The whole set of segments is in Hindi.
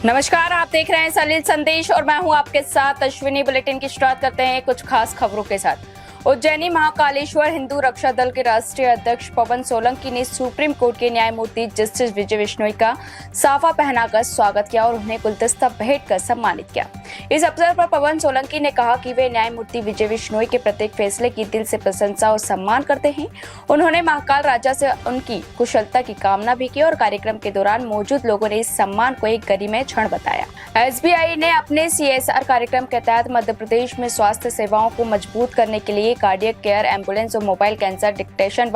नमस्कार, आप देख रहे हैं सलील संदेश और मैं हूं आपके साथ अश्विनी। बुलेटिन की शुरुआत करते हैं कुछ खास खबरों के साथ। उज्जैनी महाकालेश्वर हिंदू रक्षा दल के राष्ट्रीय अध्यक्ष पवन सोलंकी ने सुप्रीम कोर्ट के न्यायमूर्ति जस्टिस विजय बिश्नोई का साफा पहनाकर स्वागत किया और उन्हें गुलदस्ता भेंट कर सम्मानित किया। इस अवसर पर पवन सोलंकी ने कहा कि वे न्यायमूर्ति विजय बिश्नोई के प्रत्येक फैसले की दिल से प्रशंसा और सम्मान करते हैं। उन्होंने महाकाल राजा से उनकी कुशलता की कामना भी की और कार्यक्रम के दौरान मौजूद लोगों ने इस सम्मान को एक गरिमामय क्षण बताया। SBI ने अपने CSR कार्यक्रम के तहत मध्य प्रदेश में स्वास्थ्य सेवाओं को मजबूत करने के लिए कार्डियक केयर एम्बुलेंस और मोबाइल कैंसर डिटेक्शन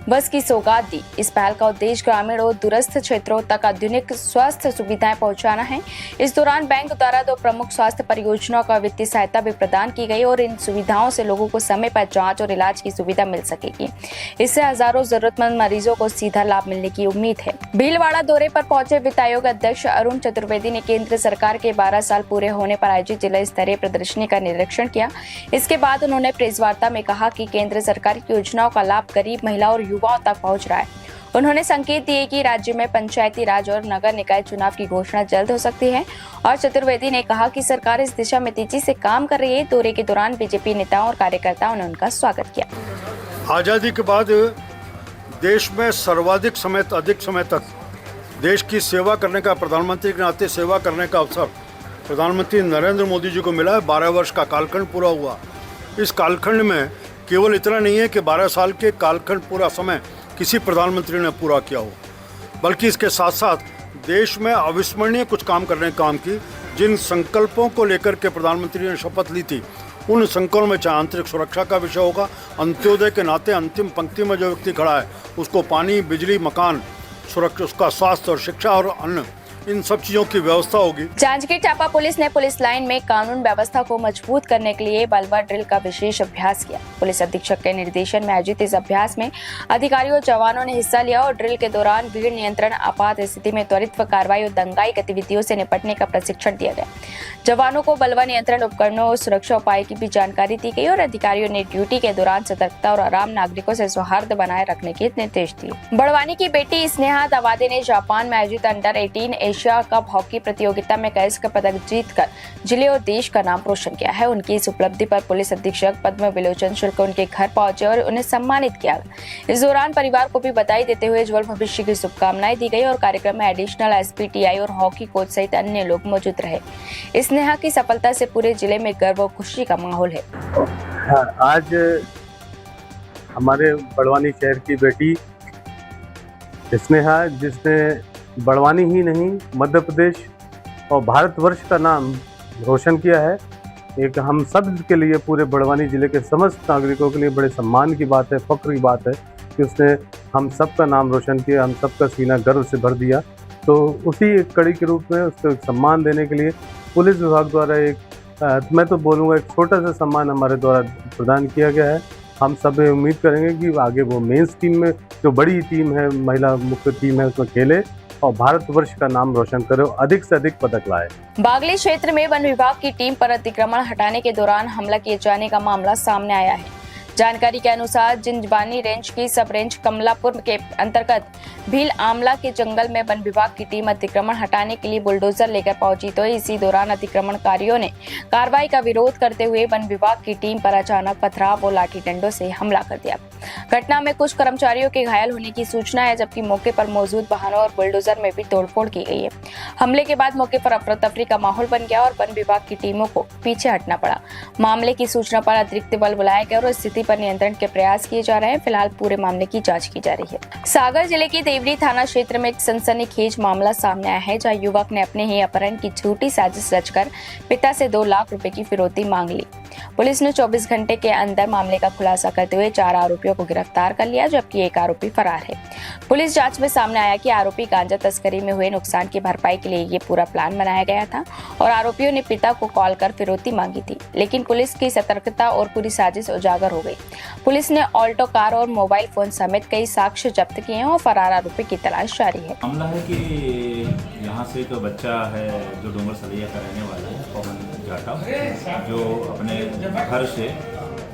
बस की सौगात दी। इस पहल का उद्देश्य ग्रामीण और दूरस्थ क्षेत्रों तक आधुनिक स्वास्थ्य सुविधाएं पहुंचाना है। इस दौरान बैंक द्वारा 2 प्रमुख स्वास्थ्य परियोजनाओं का वित्तीय सहायता भी प्रदान की गई और इन सुविधाओं से लोगों को समय पर जांच और इलाज की सुविधा मिल सकेगी। इससे हजारों जरूरतमंद मरीजों को सीधा लाभ मिलने की उम्मीद है। भीलवाड़ा दौरे पर पहुंचे वित्त आयोग अध्यक्ष अरुण चतुर्वेदी ने केंद्र सरकार के 12 साल पूरे होने पर आयोजित जिला स्तरीय प्रदर्शनी का निरीक्षण किया। इसके बाद उन्होंने प्रेस वार्ता में कहा कि केंद्र सरकार की योजनाओं का लाभ गरीब महिला और युवाओं तक पहुंच रहा है। उन्होंने संकेत दिए कि राज्य में पंचायती राज और नगर निकाय चुनाव की घोषणा जल्द हो सकती है और चतुर्वेदी ने कहा कि सरकार इस दिशा में तेजी से काम कर रही है। दौरे के दौरान बीजेपी नेताओं और कार्यकर्ताओं ने उनका स्वागत किया। आज़ादी के बाद देश में सर्वाधिक अधिक समय तक देश की सेवा करने का, प्रधानमंत्री के नाते सेवा करने का अवसर प्रधानमंत्री नरेंद्र मोदी जी को मिला है। 12 वर्ष का कालखंड पूरा हुआ। इस कालखंड में केवल इतना नहीं है कि 12 साल के कालखंड पूरा समय किसी प्रधानमंत्री ने पूरा किया हो, बल्कि इसके साथ साथ देश में अविस्मरणीय कुछ काम करने का काम की। जिन संकल्पों को लेकर के प्रधानमंत्री ने शपथ ली थी, उन संकल्पों में चाहे आंतरिक सुरक्षा का विषय होगा, अंत्योदय के नाते अंतिम पंक्ति में जो व्यक्ति खड़ा है उसको पानी, बिजली, मकान, सुरक्षा, उसका स्वास्थ्य और शिक्षा और अन्न, इन सब चीजों की व्यवस्था होगी। जांजगीर चांपा पुलिस ने पुलिस लाइन में कानून व्यवस्था को मजबूत करने के लिए बलवा ड्रिल का विशेष अभ्यास किया। पुलिस अधीक्षक के निर्देशन में आयोजित इस अभ्यास में अधिकारियों और जवानों ने हिस्सा लिया और ड्रिल के दौरान भीड़ नियंत्रण, आपात स्थिति में त्वरित कार्रवाई और दंगाई गतिविधियों से निपटने का प्रशिक्षण दिया गया। जवानों को बलवा नियंत्रण उपकरणों और सुरक्षा उपाय की भी जानकारी दी गई और अधिकारियों ने ड्यूटी के दौरान सतर्कता और आराम नागरिकों से सौहार्द बनाए रखने के निर्देश दिए। बड़वानी की बेटी स्नेहा दवादे ने जापान में आयोजित अंडर 18 एशिया कप हॉकी प्रतियोगिता में कांस्य का पदक जीतकर जिले और देश का नाम रोशन किया है। उनकी इस उपलब्धि पर पुलिस अधीक्षक पद्म विलोचन शुक्ल उनके घर पहुंचे और उन्हें सम्मानित किया। इस दौरान परिवार को भी बधाई देते हुए उज्जवल भविष्य की शुभकामनाएं दी गई और कार्यक्रम में एडिशनल SP TI और हॉकी कोच सहित अन्य लोग मौजूद रहे। स्नेहा की सफलता से पूरे जिले में गर्व और खुशी का माहौल है। आज हमारे बड़वानी शहर की बेटी स्नेहा, जिसने बड़वानी ही नहीं मध्य प्रदेश और भारतवर्ष का नाम रोशन किया है, एक हम सब के लिए, पूरे बड़वानी जिले के समस्त नागरिकों के लिए बड़े सम्मान की बात है, फख्र की बात है कि उसने हम सब का नाम रोशन किया, हम सब का सीना गर्व से भर दिया। तो उसी एक कड़ी के रूप में उसको सम्मान देने के लिए पुलिस विभाग द्वारा मैं तो बोलूँगा एक छोटा सा सम्मान हमारे द्वारा प्रदान किया गया है। हम सब उम्मीद करेंगे कि आगे वो मेंस टीम में, जो बड़ी टीम है, महिला मुख्य टीम है, उसमें खेले और भारतवर्ष का नाम रोशन करे, अधिक से अधिक पदक लाए। बागली क्षेत्र में वन विभाग की टीम पर अतिक्रमण हटाने के दौरान हमला किए जाने का मामला सामने आया है। जानकारी के अनुसार जिंजबानी रेंज की सब रेंज कमलापुर के अंतर्गत भील आमला के जंगल में वन विभाग की टीम अतिक्रमण हटाने के लिए बुलडोजर लेकर पहुंची तो इसी दौरान अतिक्रमणकारियों ने कार्रवाई का विरोध करते हुए वन विभाग की टीम पर अचानक पथराव और लाठी डंडों से हमला कर दिया। घटना में कुछ कर्मचारियों के घायल होने की सूचना है, जबकि मौके पर मौजूद वाहनों और बुलडोजर में भी तोड़फोड़ की गई है। हमले के बाद मौके पर अफरा तफरी का माहौल बन गया और वन विभाग की टीमों को पीछे हटना पड़ा। मामले की सूचना पर अतिरिक्त बल बुलाया गया और स्थिति पर नियंत्रण के प्रयास किए जा रहे हैं। फिलहाल पूरे मामले की जांच की जा रही है। सागर जिले की देवरी थाना क्षेत्र में एक सनसनीखेज मामला सामने आया है, जहां युवक ने अपने ही अपहरण की झूठी साजिश रचकर पिता से 2 लाख रुपए की फिरौती मांग ली। पुलिस ने 24 घंटे के अंदर मामले का खुलासा करते हुए 4 आरोपियों को गिरफ्तार कर लिया, जबकि एक आरोपी फरार है। पुलिस जांच में सामने आया कि आरोपी गांजा तस्करी में हुए नुकसान की भरपाई के लिए ये पूरा प्लान बनाया गया था और आरोपियों ने पिता को कॉल कर फिरौती मांगी थी, लेकिन पुलिस की सतर्कता और पूरी साजिश उजागर हो गई। पुलिस ने ऑल्टो कार और मोबाइल फोन समेत कई साक्ष्य जब्त किए हैं और फरार आरोपी की तलाश जारी है। मामला है कि यहाँ से एक बच्चा है जो डोंगर सलैया का रहने वाला है, पवन जाटव, जो अपने घर से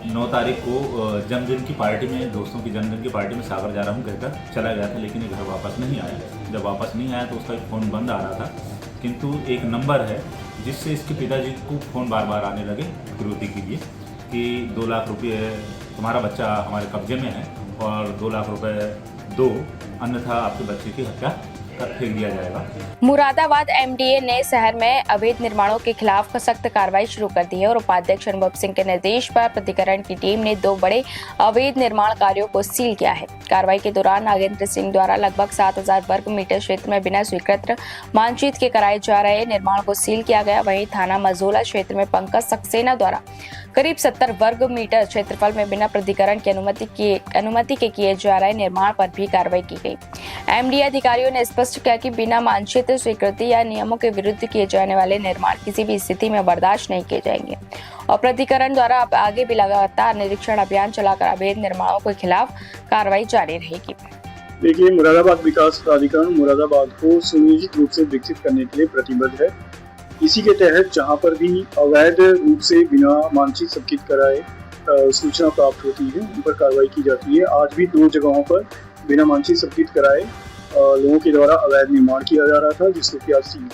9 तारीख को जन्मदिन की पार्टी में, दोस्तों की जन्मदिन की पार्टी में सागर जा रहा हूँ कहकर चला गया था, लेकिन ये घर वापस नहीं आया। जब वापस नहीं आया तो उसका एक फ़ोन बंद आ रहा था किंतु एक नंबर है जिससे इसके पिताजी को फ़ोन बार बार आने लगे फिरौती के लिए कि 2 लाख रुपये तुम्हारा बच्चा हमारे कब्जे में है और 2 लाख रुपये दो, अन्यथा आपके बच्चे की हत्या कर फेंक दिया जाएगा। मुरादाबाद एमडीए ने शहर में अवैध निर्माणों के खिलाफ सख्त कार्रवाई शुरू कर दी है और उपाध्यक्ष अनुभव सिंह के निर्देश पर प्राधिकरण की टीम ने 2 बड़े अवैध निर्माण कार्यों को सील किया है। कार्रवाई के दौरान नागेंद्र सिंह द्वारा लगभग 7000 वर्ग मीटर क्षेत्र में बिना स्वीकृत मानचित्र के कराए जा रहे निर्माण को सील किया गया। वहीं थाना मझोला क्षेत्र में पंकज सक्सेना द्वारा करीब 70 वर्ग मीटर क्षेत्रफल में बिना प्राधिकरण की अनुमति के किए जा रहे निर्माण पर भी कार्रवाई की गई। एमडीए अधिकारियों ने स्पष्ट किया कि बिना मानचित्र स्वीकृति या नियमों के विरुद्ध किए जाने वाले निर्माण किसी भी स्थिति में बर्दाश्त नहीं किए जाएंगे और प्राधिकरण द्वारा अब आगे भी लगातार निरीक्षण अभियान चलाकर अवैध निर्माणों के खिलाफ कार्रवाई जारी रहेगी। देखिए, मुरादाबाद विकास प्राधिकरण मुरादाबाद को सुनियोजित रूप से विकसित करने के लिए प्रतिबद्ध है। इसी के तहत जहां पर भी अवैध रूप से बिना मानचित्र स्वीकृत कराए सूचना प्राप्त होती है उन पर कार्रवाई की जाती है। आज भी 2 जगहों पर बिना मानचित्र स्वीकृत कराए लोगों के द्वारा अवैध निर्माण किया जा रहा था, जिसको कि आज सील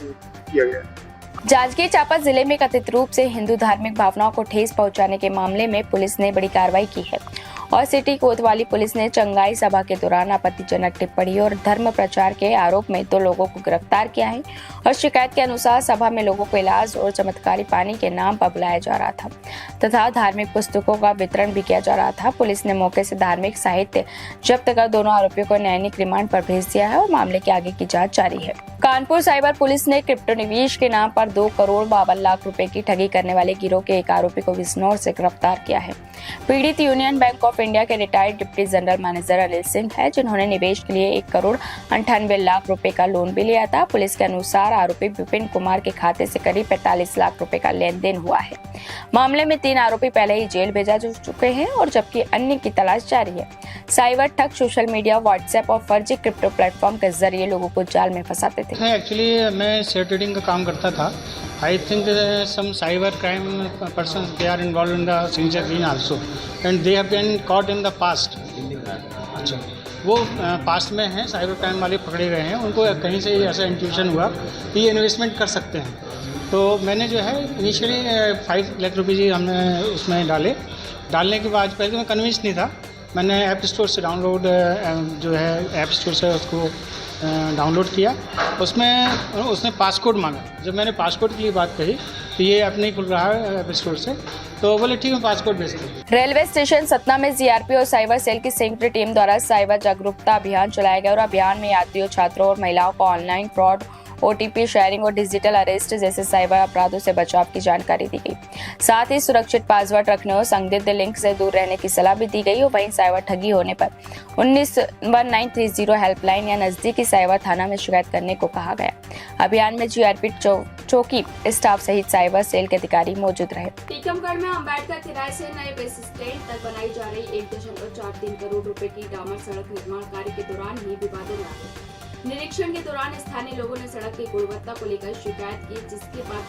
किया गया है। जांजगीर चांपा जिले में कथित रूप से हिंदू धार्मिक भावनाओं को ठेस पहुंचाने के मामले में पुलिस ने बड़ी कार्रवाई की है और सिटी कोतवाली पुलिस ने चंगाई सभा के दौरान आपत्तिजनक टिप्पणी और धर्म प्रचार के आरोप में 2 लोगों को गिरफ्तार किया है और शिकायत के अनुसार सभा में लोगों को इलाज और चमत्कारी पानी के नाम पर बुलाया जा रहा था तथा धार्मिक पुस्तकों का वितरण भी किया जा रहा था। पुलिस ने मौके से धार्मिक साहित्य जब्त कर दोनों आरोपियों को न्यायिक रिमांड पर भेज दिया है और मामले की आगे की जाँच जारी है। कानपुर साइबर पुलिस ने क्रिप्टो निवेश के नाम पर 2 करोड़ 52 लाख रुपए की ठगी करने वाले गिरोह के एक आरोपी को बिजनौर से गिरफ्तार किया है। पीड़ित यूनियन बैंक ऑफ इंडिया के retired deputy general manager Anil Singh है, जिन्होंने निवेश के लिए 1 करोड़ 98 लाख रुपए का लोन भी लिया था। पुलिस के अनुसार आरोपी विपिन कुमार के खाते से करीब 45 लाख रुपए का लेन देन हुआ है। मामले में 3 आरोपी पहले ही जेल भेजा जा चुके हैं और जबकि अन्य की तलाश जारी है। साइबर ठग सोशल मीडिया, व्हाट्सएप और फर्जी क्रिप्टो प्लेटफॉर्म के जरिए लोगों को जाल में फंसाते थे। एक्चुअली मैं शेयर ट्रेडिंग का काम करता था। I think some cyber crime persons they are involved in the signature green also and they have been caught in the past। अच्छा, वो पास्ट में हैं, साइबर क्राइम वाले पकड़े गए हैं। उनको कहीं से ऐसा इंट्यूशन हुआ कि ये इन्वेस्टमेंट कर सकते हैं। तो मैंने जो है इनिशियली 5 लाख रुपये हमने उसमें डालने के बाद पहले तो मैं कन्विंस नहीं था। मैंने ऐप स्टोर से डाउनलोड जो है ऐप स्टोर से उसको डाउनलोड किया। उसने पासकोड मांगा। जब मैंने पासकोड के लिए बात कही तो ये ऐप नहीं खुल रहा है ऐप स्टोर से, तो बोले ठीक है पासकोड भेज दो। रेलवे स्टेशन सतना में जीआरपी और साइबर सेल की संयुक्त टीम द्वारा साइबर जागरूकता अभियान चलाया गया और अभियान में यात्रियों, छात्रों और महिलाओं को ऑनलाइन फ्रॉड, ओटीपी शेयरिंग और डिजिटल अरेस्ट जैसे साइबर अपराधों से बचाव की जानकारी दी गई। साथ ही सुरक्षित पासवर्ड रखने और संदिग्ध लिंक से दूर रहने की सलाह भी दी गई और वहीं साइबर ठगी होने पर 1930 हेल्पलाइन या नजदीकी साइबर थाना में शिकायत करने को कहा गया। अभियान में जीआरपी चौकी स्टाफ सहित साइबर सेल के अधिकारी मौजूद रहे। टीकमगढ़ में अम्बेडकर किराए से नए बस स्टैंड तक बनाई जा रही 1.43 करोड़ रुपए की डामर सड़क निर्माण कार्य के दौरान ही विवादों में आ गए। निरीक्षण के दौरान स्थानीय लोगों ने सड़क की गुणवत्ता को लेकर शिकायत की, जिसके बाद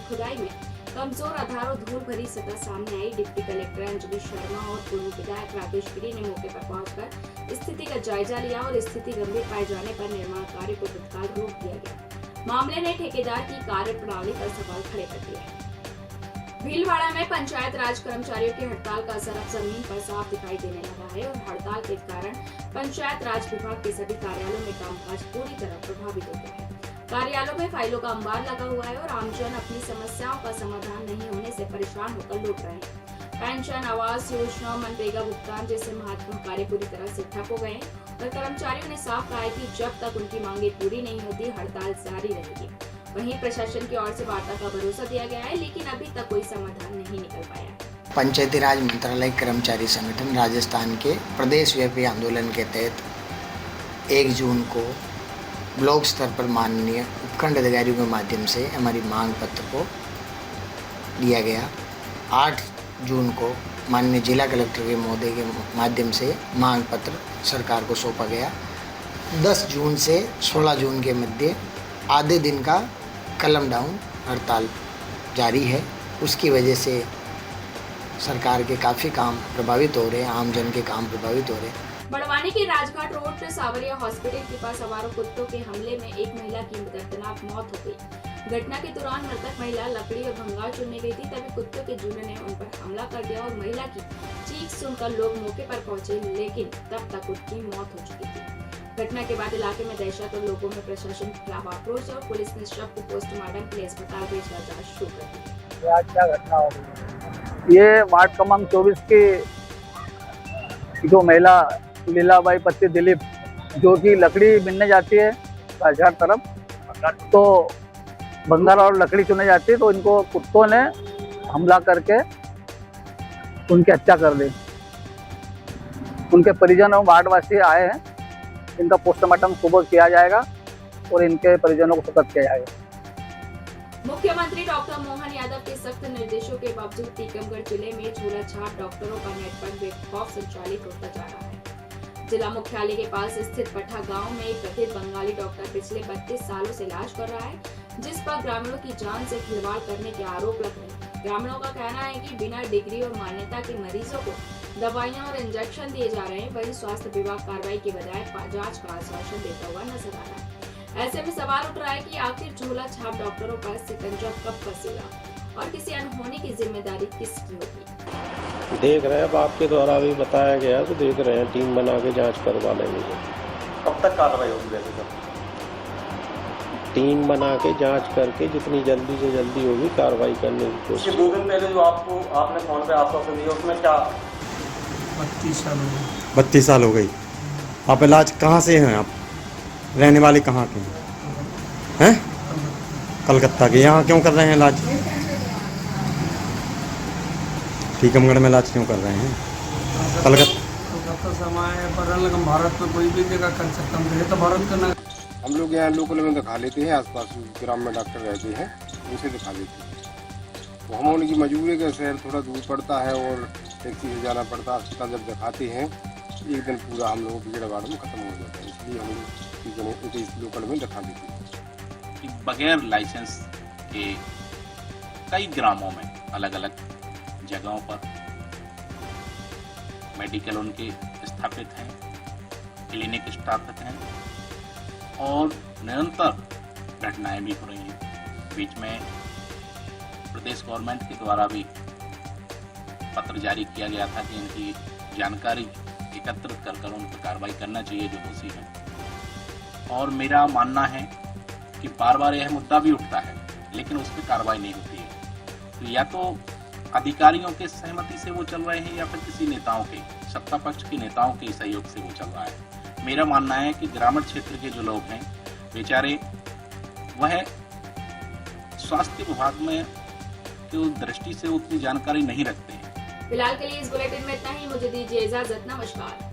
खुदाई में कमजोर आधार और धूल भरी सतह सामने आई। डिप्टी कलेक्टर अंजलि शर्मा और पूर्व विधायक राकेश गिरी ने मौके पर पहुंचकर स्थिति का जायजा लिया और स्थिति गंभीर पाए जाने पर निर्माण कार्य को तत्काल रोक दिया गया। मामले ने ठेकेदार की कार्य प्रणाली पर सवाल खड़े कर दिए। भीलवाड़ा में पंचायत राज कर्मचारियों की हड़ताल का असर अब जमीन पर साफ दिखाई देने लगा है और हड़ताल के कारण पंचायत राज विभाग के सभी कार्यालयों में कामकाज पूरी तरह प्रभावित हो गया है। कार्यालयों में फाइलों का अंबार लगा हुआ है और आमजन अपनी समस्याओं का समाधान नहीं होने से परेशान होकर लौट रहे हैं। पेंशन, आवास योजना, मनरेगा भुगतान जैसे महत्वपूर्ण कार्य पूरी तरह से ठप हो गए और कर्मचारियों ने साफ कहा है कि जब तक उनकी मांगे पूरी नहीं होती हड़ताल जारी रहेगी। वहीं प्रशासन की ओर से वार्ता का भरोसा दिया गया है, लेकिन अभी तक कोई समाधान नहीं निकल पाया। पंचायती राज मंत्रालय कर्मचारी संगठन राजस्थान के प्रदेश व्यापी आंदोलन के तहत 1 जून को ब्लॉक स्तर पर माननीय उपखंड अधिकारियों के माध्यम से हमारी मांग पत्र को दिया गया। 8 जून को माननीय जिला कलेक्टर के महोदय के माध्यम से मांग पत्र सरकार को सौंपा गया। 10 जून से 16 जून के मध्य आधे दिन का कलम डाउन हड़ताल जारी है। उसकी वजह से सरकार के काफ़ी काम प्रभावित हो रहे हैं, आमजन के काम प्रभावित हो रहे हैं। बड़वानी के राजघाट रोड पर सावरिया हॉस्पिटल के पास आवारा कुत्तों के हमले में एक महिला की दर्दनाक मौत हो गई। घटना के दौरान मृतक महिला लकड़ी और भंगार चुनने गई थी, तभी कुत्तों के झुंड ने उन पर हमला कर दिया और महिला की चीख सुनकर लोग मौके पर पहुंचे, लेकिन तब तक उसकी मौत हो चुकी थी। घटना के बाद इलाके में दहशत और लोगों में प्रशासन के खिलाफ आक्रोश और पुलिस ने शव को पोस्टमार्टम के लिए अस्पताल भेजकर जांच शुरू कर दी। आज क्या घटना हो गई? ये वार्ड क्रमांक 24 की जो महिला लीलाबाई पति दिलीप जो कि लकड़ी बिनने जाती है बाजार तरफ, तो बंगाल और लकड़ी चुने जाती है, तो इनको कुत्तों ने हमला करके उनकी हत्या कर दी। उनके परिजन और वार्डवासी आए हैं, इनका पोस्टमार्टम सुबह किया जाएगा और इनके परिजनों को सुपुर्द किया जाएगा। मुख्यमंत्री डॉक्टर मोहन यादव के सख्त निर्देशों के बावजूद टीकमगढ़ जिले में झोला छाप डॉक्टरों का नेटवर्क बेखौफ संचालित होता जा रहा है। जिला मुख्यालय के पास स्थित पट्टा गांव में एक कथित बंगाली डॉक्टर पिछले 32 सालों से इलाज कर रहा है, जिस पर ग्रामीणों की जान से खिलवाड़ करने के आरोप लग रहे हैं। ग्रामीणों का कहना है कि बिना डिग्री और मान्यता के मरीजों को दवाइयां और इंजेक्शन दिए जा रहे हैं। वहीं स्वास्थ्य विभाग कार्रवाई के बजाय जांच का आश्वासन देता हुआ नजर आ रहा है। ऐसे में सवाल उठ रहा है कि आखिर झोला छाप डॉक्टरों पर शिकंजा कब कसेगा और किसी अनहोनी की जिम्मेदारी किसकी होगी? देख रहे हैं, अब आपके द्वारा भी बताया गया तो देख रहे हैं, टीम बना के जांच करवा लेंगे। कब तक कार्रवाई होगी वैसे सर? टीम बना के जांच करके जितनी जल्दी से जल्दी होगी कार्रवाई करने की कोशिश। 2 दिन पहले जो आपने फोन पे आश्वासन दिया उसमें क्या? 32 साल हो गई। आप इलाज कहाँ से हैं? आप रहने वाले कहाँ के हैं? कलकत्ता के। यहाँ क्यों कर रहे हैं इलाज? टीकमगढ़ में इलाज क्यों कर रहे हैं? कलकत्ता समय भारत में कोई भी जगह कर सकता हूँ, तो भारत करना। हम लोग यहाँ लोकल में दिखा लेते हैं, आसपास ग्राम में डॉक्टर रहते हैं, उनसे दिखा लेते हैं। तो हम उनकी मजबूरी के शहर थोड़ा दूर पड़ता है और टैक्सी से जाना पड़ता है। अस्पताल जब दिखाते हैं एक दिन पूरा हम लोगों की भीड़-भाड़ में ख़त्म हो जाता है, इसलिए हम लोग इस लोकल में दिखा देते हैं। बगैर लाइसेंस के कई ग्रामों में अलग अलग जगहों पर मेडिकल उनके स्थापित हैं, क्लिनिक स्थापित हैं और निरंतर घटनाएं भी हो रही हैं। बीच में प्रदेश गवर्नमेंट के द्वारा भी पत्र जारी किया गया था कि इनकी जानकारी एकत्रित कर उन पर कार्रवाई करना चाहिए जो दोषी हैं। और मेरा मानना है कि बार बार यह मुद्दा भी उठता है लेकिन उस पर कार्रवाई नहीं होती है। तो या तो अधिकारियों के सहमति से वो चल रहे हैं या फिर किसी नेताओं के, सत्ता पक्ष के नेताओं के सहयोग से वो चल रहा है। मेरा मानना है कि ग्रामीण क्षेत्र के जो लोग हैं बेचारे वह स्वास्थ्य विभाग में की दृष्टि से उतनी जानकारी नहीं रखते हैं। फिलहाल के लिए इस बुलेटिन में इतना ही। मुझे दीजिए इजाजत। नमस्कार।